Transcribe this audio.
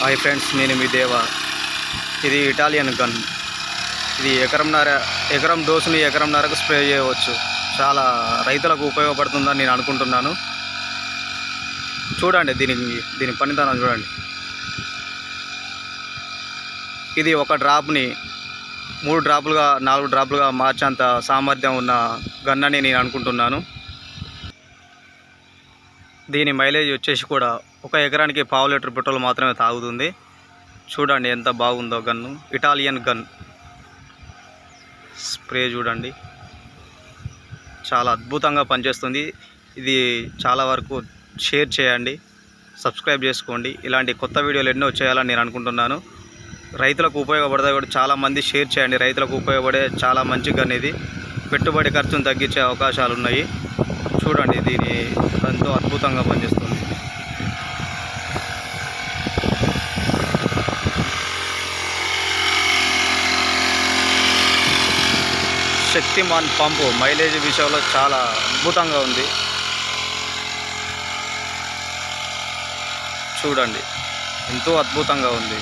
Hi friends, నేను మీ దేవా. ఇది ఇటాలియన్ గన్. ఇది ఎకరం డోసుని ఎకరంన్నరకు స్ప్రే చేయవచ్చు. చాలా రైతులకు ఉపయోగపడుతుందని నేను అనుకుంటున్నాను. చూడండి దీని పనితనం చూడండి. ఇది ఒక డ్రాప్ని 3 డ్రాపులుగా 4 డ్రాపులుగా మార్చేంత సామర్థ్యం ఉన్న గన్ అని నేను అనుకుంటున్నాను. దీని మైలేజ్ వచ్చేసి కూడా 1 ఎకరానికి 1/2 లీటర్ పెట్రోల్ మాత్రమే తాగుతుంది. చూడండి ఎంత బాగుందో గన్ను. ఇటాలియన్ గన్ స్ప్రే చూడండి, చాలా అద్భుతంగా పనిచేస్తుంది. ఇది చాలా వరకు షేర్ చేయండి, సబ్స్క్రైబ్ చేసుకోండి. ఇలాంటి కొత్త వీడియోలు ఎన్నో చేయాలని నేను అనుకుంటున్నాను. రైతులకు ఉపయోగపడతాయి కూడా చాలామంది షేర్ చేయండి. రైతులకు ఉపయోగపడే చాలా మంచి గన్ ఇది. పెట్టుబడి ఖర్చును తగ్గించే అవకాశాలు ఉన్నాయి. చూడండి, దీని ఎంతో అద్భుతంగా పనిచేస్తుంది. శక్తిమాన్ పంపు మైలేజ్ విషయంలో చాలా అద్భుతంగా ఉంది. చూడండి, ఎంతో అద్భుతంగా ఉంది.